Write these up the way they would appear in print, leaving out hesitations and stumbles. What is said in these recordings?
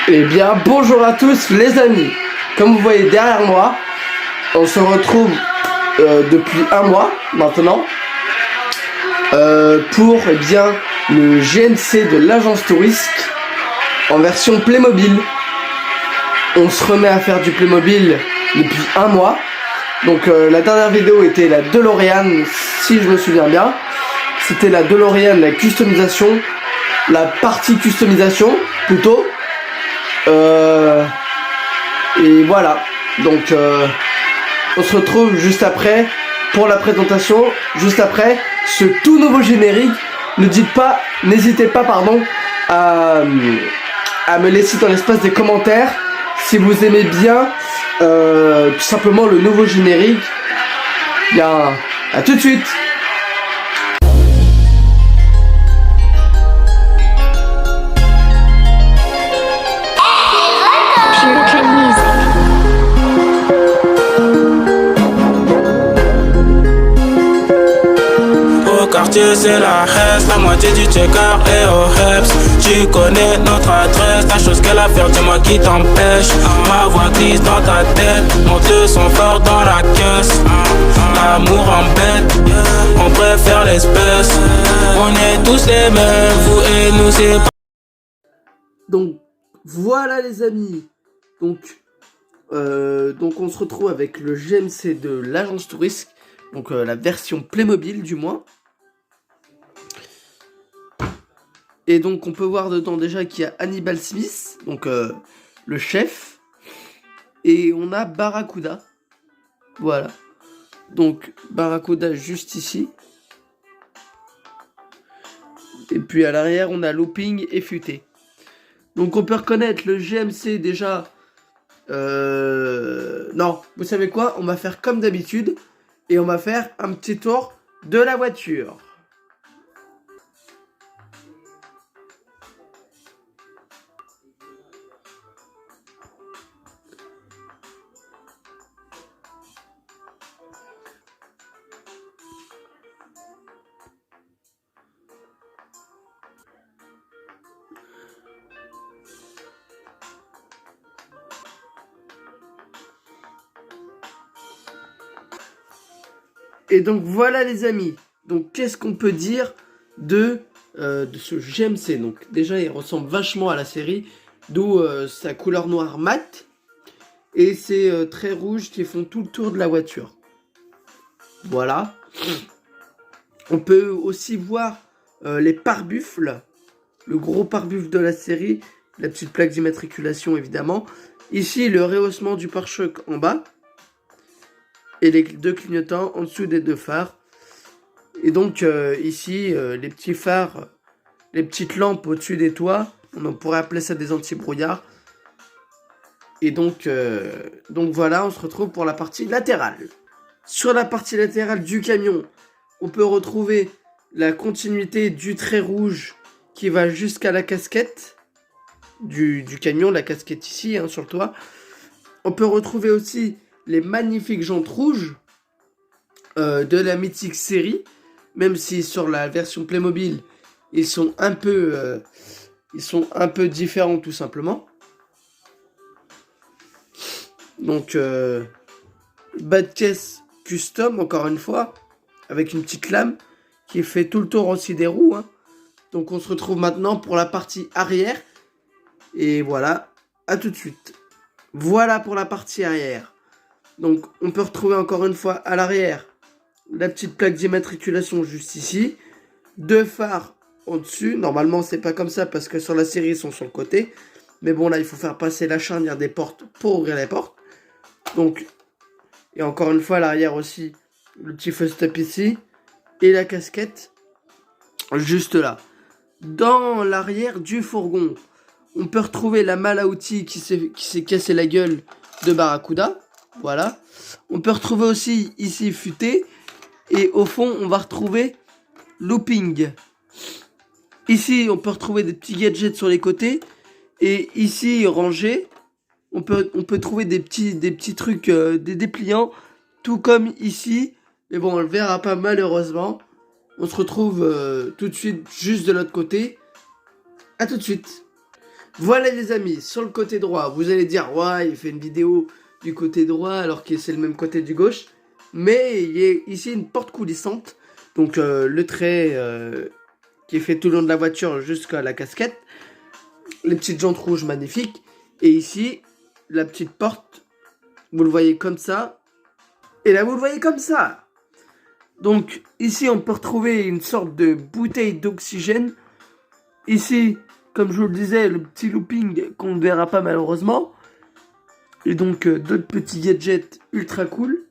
Eh bien, bonjour à tous les amis. Comme vous voyez derrière moi, on se retrouve depuis un mois maintenant pour le GMC de l'agence touristique en version Playmobil. On se remet à faire du Playmobil depuis un mois. Donc la dernière vidéo était la DeLorean, si je me souviens bien. C'était la DeLorean, la customisation, la partie customisation plutôt. Et voilà, donc on se retrouve juste après pour la présentation, juste après ce tout nouveau générique. N'hésitez pas à me laisser dans l'espace des commentaires si vous aimez bien tout simplement le nouveau générique. Bien, à tout de suite. C'est la Hesse, la moitié du checker et au Heps. Tu connais notre adresse, ta chose qu'elle a faire, dis-moi qui t'empêche. Ma voix glisse dans ta tête, monte le son fort dans la caisse. L'amour embête, on préfère l'espèce. On est tous les mêmes, vous et nous c'est pas. Donc voilà les amis, donc on se retrouve avec le GMC de l'agence touristique, donc la version Playmobil du moins. Et donc on peut voir dedans déjà qu'il y a Hannibal Smith, donc le chef. Et on a Barracuda. Voilà. Donc Barracuda juste ici. Et puis à l'arrière on a Looping et Futé. Donc on peut reconnaître le GMC déjà. Non, vous savez quoi? On va faire comme d'habitude. Et on va faire un petit tour de la voiture. Et donc voilà les amis, donc qu'est-ce qu'on peut dire de ce GMC? Donc déjà il ressemble vachement à la série, d'où sa couleur noire mat et ses traits rouges qui font tout le tour de la voiture. Voilà. On peut aussi voir les pare-buffles, le gros pare-buffle de la série, la petite plaque d'immatriculation évidemment. Ici le rehaussement du pare-choc en bas. Et les deux clignotants en dessous des deux phares. Et donc ici, les petits phares, les petites lampes au-dessus des toits. On pourrait appeler ça des anti-brouillards. Et donc voilà, on se retrouve pour la partie latérale. Sur la partie latérale du camion, on peut retrouver la continuité du trait rouge qui va jusqu'à la casquette du camion, la casquette ici, hein, sur le toit. On peut retrouver aussi les magnifiques jantes rouges de la mythique série, même si sur la version Playmobil ils sont un peu différents tout simplement. Donc bas de caisse custom encore une fois avec une petite lame qui fait tout le tour aussi des roues, hein. Donc on se retrouve maintenant pour la partie arrière et voilà, à tout de suite. Voilà pour la partie arrière. Donc on peut retrouver encore une fois à l'arrière la petite plaque d'immatriculation juste ici. Deux phares au-dessus. Normalement c'est pas comme ça parce que sur la série ils sont sur le côté. Mais bon là il faut faire passer la charnière des portes pour ouvrir les portes. Donc, et encore une fois à l'arrière aussi le petit feu stop ici. Et la casquette juste là. Dans l'arrière du fourgon, on peut retrouver la malle à outils qui s'est cassé la gueule de Barracuda. Voilà. On peut retrouver aussi ici Futé. Et au fond, on va retrouver Looping. Ici, on peut retrouver des petits gadgets sur les côtés. Et ici, rangé, on peut trouver des petits trucs, des dépliants. Tout comme ici. Mais bon, on le verra pas malheureusement. On se retrouve tout de suite juste de l'autre côté. À tout de suite. Voilà les amis, sur le côté droit, vous allez dire, ouais, il fait une vidéo du côté droit alors que c'est le même côté du gauche. Mais il y a ici une porte coulissante, donc le trait qui est fait tout le long de la voiture jusqu'à la casquette. Les petites jantes rouges magnifiques. Et ici, la petite porte, vous le voyez comme ça. Et là, vous le voyez comme ça. Donc ici, on peut retrouver une sorte de bouteille d'oxygène. Ici, comme je vous le disais, le petit looping qu'on ne verra pas malheureusement. Et donc d'autres petits gadgets ultra cool.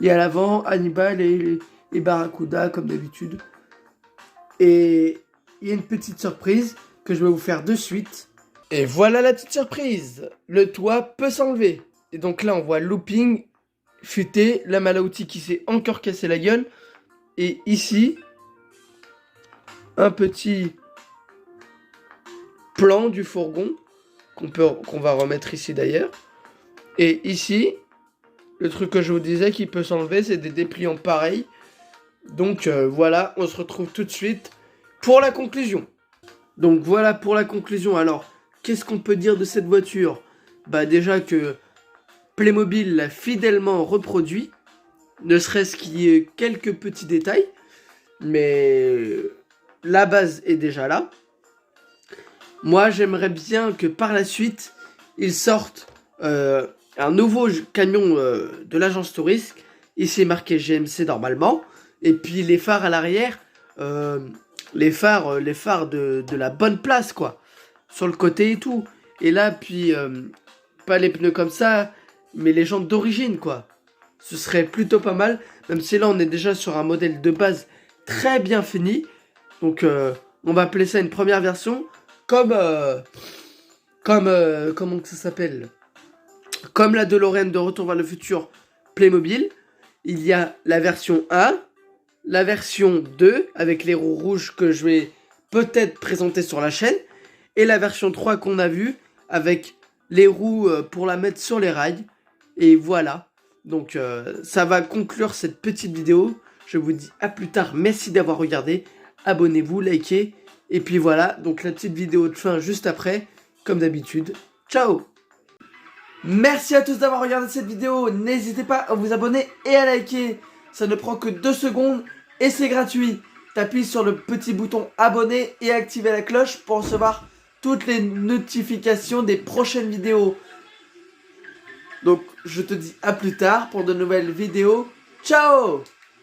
Et à l'avant, Hannibal et Barracuda comme d'habitude. Et il y a une petite surprise que je vais vous faire de suite. Et voilà la petite surprise. Le toit peut s'enlever. Et donc là, on voit looping, futé, la Malauti qui s'est encore cassé la gueule. Et ici, un petit plan du fourgon qu'on va remettre ici d'ailleurs. Et ici, le truc que je vous disais qui peut s'enlever, c'est des dépliants pareils. Donc voilà, on se retrouve tout de suite pour la conclusion. Donc voilà pour la conclusion. Alors, qu'est-ce qu'on peut dire de cette voiture? Bah déjà que Playmobil l'a fidèlement reproduit, ne serait-ce qu'il y ait quelques petits détails, mais la base est déjà là. Moi, j'aimerais bien que par la suite, ils sortent un nouveau camion de l'agence touriste. Ici marqué GMC normalement. Et puis les phares à l'arrière, les phares de la bonne place quoi. Sur le côté et tout. Et là, puis pas les pneus comme ça, mais les jantes d'origine quoi. Ce serait plutôt pas mal. Même si là, on est déjà sur un modèle de base très bien fini. Donc on va appeler ça une première version. Comment ça s'appelle? Comme la DeLorean de Retour vers le futur Playmobil, il y a la version 1, la version 2, avec les roues rouges que je vais peut-être présenter sur la chaîne, et la version 3 qu'on a vue, avec les roues pour la mettre sur les rails. Et voilà, donc ça va conclure cette petite vidéo. Je vous dis à plus tard, merci d'avoir regardé, abonnez-vous, likez. Et puis voilà, donc la petite vidéo de fin juste après, comme d'habitude. Ciao! Merci à tous d'avoir regardé cette vidéo. N'hésitez pas à vous abonner et à liker. Ça ne prend que 2 secondes et c'est gratuit. T'appuies sur le petit bouton abonner et activer la cloche pour recevoir toutes les notifications des prochaines vidéos. Donc je te dis à plus tard pour de nouvelles vidéos. Ciao!